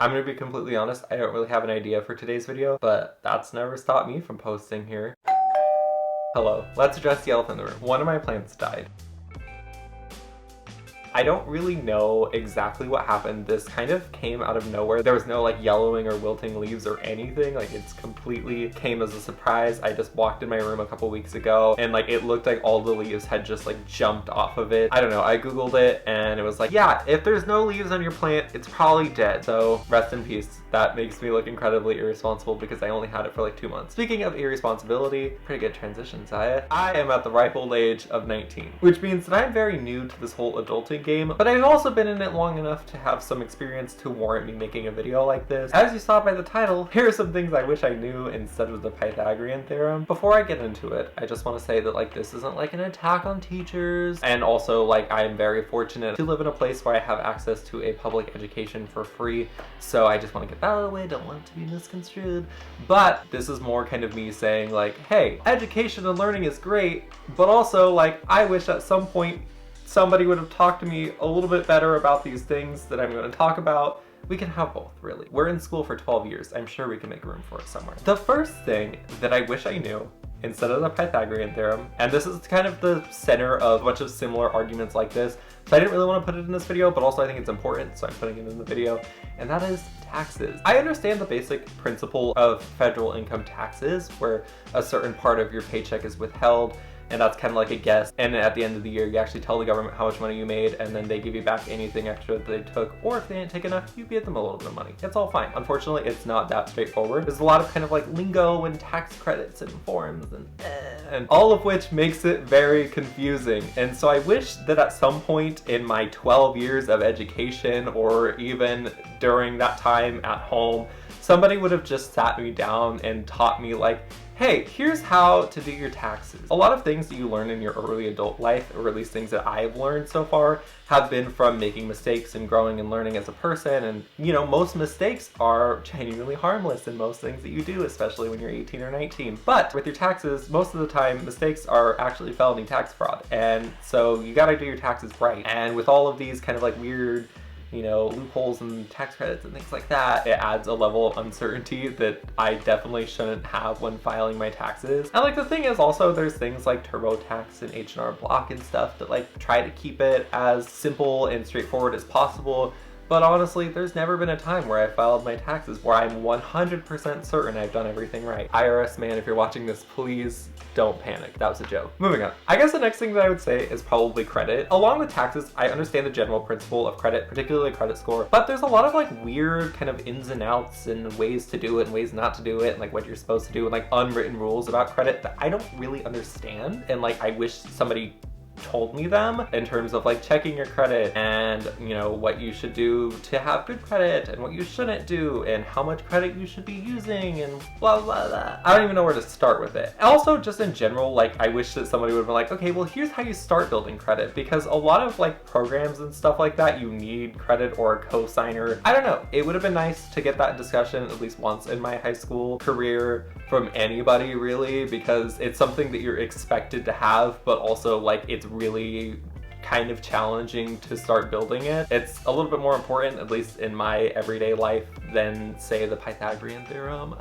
I'm gonna be completely honest, I don't really have an idea for today's video, but that's never stopped me from posting here. Hello, let's address the elephant in the room. One of my plants died. I don't really know exactly what happened. This kind of came out of nowhere. There was no like yellowing or wilting leaves or anything. Like it's completely came as a surprise. I just walked in my room a couple weeks ago and like it looked like all the leaves had just like jumped off of it. I don't know, I googled it and it was like, yeah, if there's no leaves on your plant, it's probably dead. So rest in peace. That makes me look incredibly irresponsible because I only had it for like 2 months. Speaking of irresponsibility, pretty good transition, Saya. I am at the ripe old age of 19, which means that I'm very new to this whole adulting game, but I've also been in it long enough to have some experience to warrant me making a video like this. As you saw by the title, here are some things I wish I knew instead of the Pythagorean theorem. Before I get into it, I just want to say that like this isn't like an attack on teachers, and also like I am very fortunate to live in a place where I have access to a public education for free, so I just want to get that out of the way, don't want it to be misconstrued. But this is more kind of me saying like, hey, education and learning is great, but also like I wish at some point somebody would have talked to me a little bit better about these things that I'm going to talk about. We can have both, really. We're in school for 12 years. I'm sure we can make room for it somewhere. The first thing that I wish I knew instead of the Pythagorean theorem, and this is kind of the center of a bunch of similar arguments like this, so I didn't really want to put it in this video, but also I think it's important, so I'm putting it in the video, and that is taxes. I understand the basic principle of federal income taxes, where a certain part of your paycheck is withheld, and that's kind of like a guess, and at the end of the year you actually tell the government how much money you made and then they give you back anything extra that they took, or if they didn't take enough, you give them a little bit of money. It's all fine. Unfortunately, it's not that straightforward. There's a lot of kind of like lingo and tax credits and forms and all of which makes it very confusing. And so I wish that at some point in my 12 years of education, or even during that time at home, somebody would have just sat me down and taught me like, hey, here's how to do your taxes. A lot of things that you learn in your early adult life, or at least things that I've learned so far, have been from making mistakes and growing and learning as a person. And you know, most mistakes are genuinely harmless in most things that you do, especially when you're 18 or 19. But with your taxes, most of the time, mistakes are actually felony tax fraud. And so you gotta do your taxes right. And with all of these kind of like weird, you know, loopholes and tax credits and things like that, it adds a level of uncertainty that I definitely shouldn't have when filing my taxes. And like the thing is also there's things like TurboTax and H&R Block and stuff that like try to keep it as simple and straightforward as possible. But honestly, there's never been a time where I filed my taxes where I'm 100% certain I've done everything right. IRS man, if you're watching this, please don't panic. That was a joke. Moving on. I guess the next thing that I would say is probably credit. Along with taxes, I understand the general principle of credit, particularly credit score, but there's a lot of like weird kind of ins and outs and ways to do it and ways not to do it, and like what you're supposed to do, and like unwritten rules about credit that I don't really understand. And like I wish somebody told me them in terms of like checking your credit and, you know, what you should do to have good credit and what you shouldn't do and how much credit you should be using and blah blah blah. I don't even know where to start with it. Also, just in general, like I wish that somebody would have been like, okay, well here's how you start building credit, because a lot of like programs and stuff like that, you need credit or a co-signer. I don't know, it would have been nice to get that discussion at least once in my high school career from anybody really, because it's something that you're expected to have, but also like it's really kind of challenging to start building it. It's a little bit more important, at least in my everyday life, than say the Pythagorean theorem.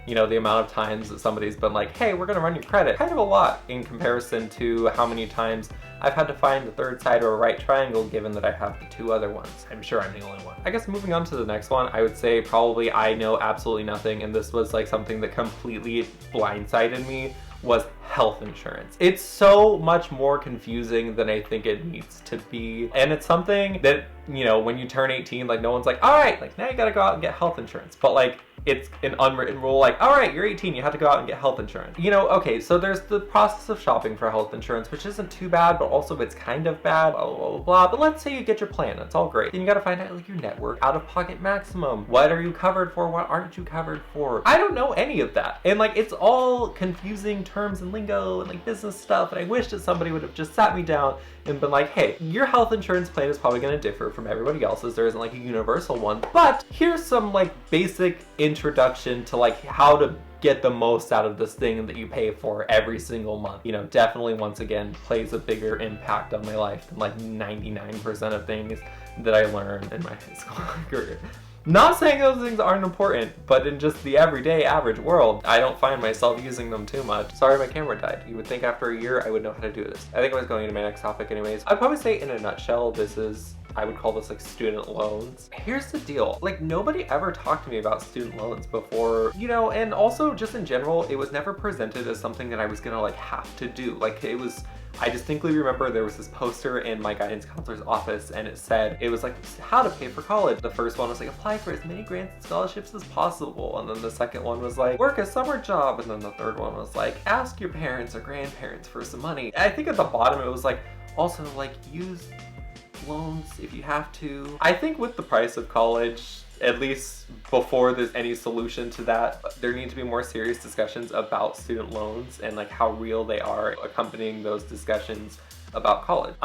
You know, the amount of times that somebody's been like, hey, we're gonna run your credit, kind of a lot in comparison to how many times I've had to find the third side or a right triangle, given that I have the two other ones. I'm sure I'm the only one. I guess moving on to the next one, I would say probably I know absolutely nothing, and this was like something that completely blindsided me, was health insurance. It's so much more confusing than I think it needs to be. And it's something that, you know, when you turn 18, like no one's like, all right, like now you gotta go out and get health insurance. But like, it's an unwritten rule, like, all right, you're 18, you have to go out and get health insurance. You know, okay, so there's the process of shopping for health insurance, which isn't too bad, but also it's kind of bad, blah, blah, blah, blah. But let's say you get your plan, that's all great. Then you gotta find out like your network, out-of-pocket maximum. What are you covered for, what aren't you covered for? I don't know any of that. And like, it's all confusing terms and lingo and like business stuff, and I wish that somebody would have just sat me down and been like, hey, your health insurance plan is probably gonna differ from everybody else's. There isn't like a universal one, but here's some like basic introduction to like how to get the most out of this thing that you pay for every single month. You know, definitely once again plays a bigger impact on my life than like 99% of things that I learned in my high school career. Not saying those things aren't important, but in just the everyday average world, I don't find myself using them too much. Sorry, my camera died. You would think after a year I would know how to do this. I think I was going into my next topic anyways. I'd probably say in a nutshell, I would call this like student loans. Here's the deal, like nobody ever talked to me about student loans before, you know, and also just in general, it was never presented as something that I was gonna like have to do. Like I distinctly remember there was this poster in my guidance counselor's office and it was like how to pay for college. The first one was like apply for as many grants and scholarships as possible. And then the second one was like work a summer job. And then the third one was like ask your parents or grandparents for some money. And I think at the bottom it was like also like use loans if you have to. I think with the price of college, at least before there's any solution to that, there need to be more serious discussions about student loans and like how real they are accompanying those discussions about college.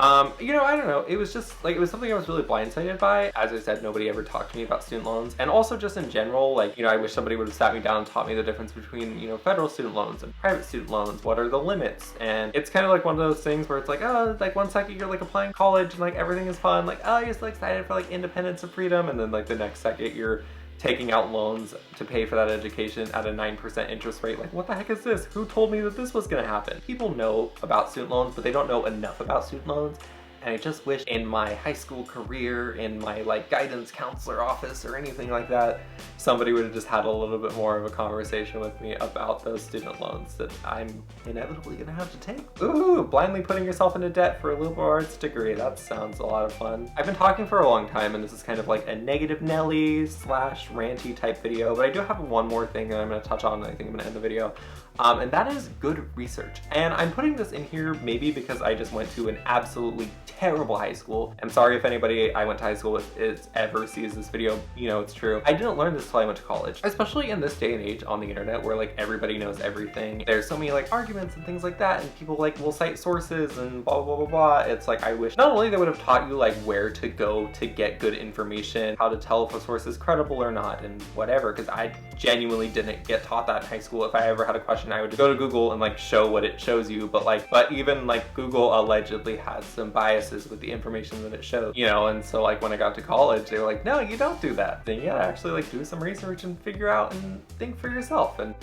You know, I don't know. It was just like, it was something I was really blindsided by. As I said, nobody ever talked to me about student loans. And also just in general, like, you know, I wish somebody would have sat me down and taught me the difference between, you know, federal student loans and private student loans. What are the limits? And it's kind of like one of those things where it's like, oh, like one second you're like applying college and like everything is fun. Like, oh, you're so excited for like independence and freedom. And then like the next second you're taking out loans to pay for that education at a 9% interest rate. Like, what the heck is this? Who told me that this was gonna happen? People know about student loans, but they don't know enough about student loans. And I just wish in my high school career, in my like guidance counselor office or anything like that, somebody would have just had a little bit more of a conversation with me about those student loans that I'm inevitably gonna have to take. Ooh, blindly putting yourself into debt for a liberal arts degree. That sounds a lot of fun. I've been talking for a long time and this is kind of like a negative Nelly / ranty type video, but I do have one more thing that I'm gonna touch on and I think I'm gonna end the video. And that is good research. And I'm putting this in here maybe because I just went to an absolutely terrible high school. I'm sorry if anybody I went to high school with ever sees this video, you know it's true. I didn't learn this till I went to college, especially in this day and age on the internet where like everybody knows everything. There's so many like arguments and things like that and people like will cite sources and blah, blah, blah, blah. It's like, I wish not only they would have taught you like where to go to get good information, how to tell if a source is credible or not and whatever, because I genuinely didn't get taught that in high school. If I ever had a question, I would go to Google and like show what it shows you, but even like Google allegedly has some biases with the information that it shows, you know, and so like when I got to college, they were like, no, you don't do that. Then you gotta actually like do some research and figure out and think for yourself. And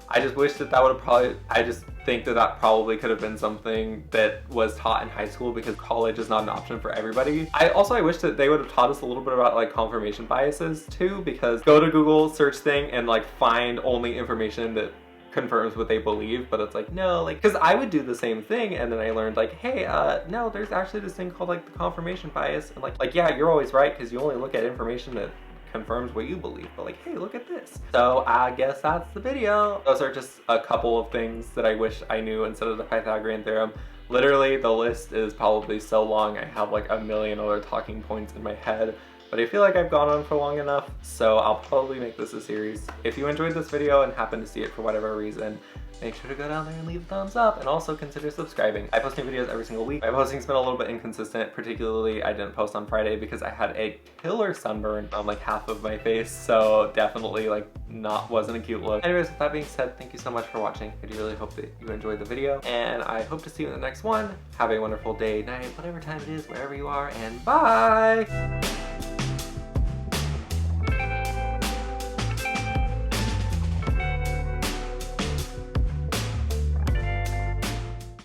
I just wish that would have I just think that probably could have been something that was taught in high school because college is not an option for everybody. I wish that they would have taught us a little bit about like confirmation biases too, because go to Google search thing and like find only information that confirms what they believe, but it's like, no, like, because I would do the same thing and then I learned like, hey, no, there's actually this thing called like the confirmation bias, and like yeah, you're always right because you only look at information that confirms what you believe, but like, hey, look at this. So I guess that's the video. Those are just a couple of things that I wish I knew instead of the Pythagorean theorem. Literally, the list is probably so long, I have like a million other talking points in my head, but I feel like I've gone on for long enough, so I'll probably make this a series. If you enjoyed this video and happen to see it for whatever reason, make sure to go down there and leave a thumbs up, and also consider subscribing. I post new videos every single week. My posting's been a little bit inconsistent, particularly I didn't post on Friday because I had a killer sunburn on like half of my face, so definitely like wasn't a cute look. Anyways, with that being said, thank you so much for watching. I do really hope that you enjoyed the video, and I hope to see you in the next one. Have a wonderful day, night, whatever time it is, wherever you are, and bye!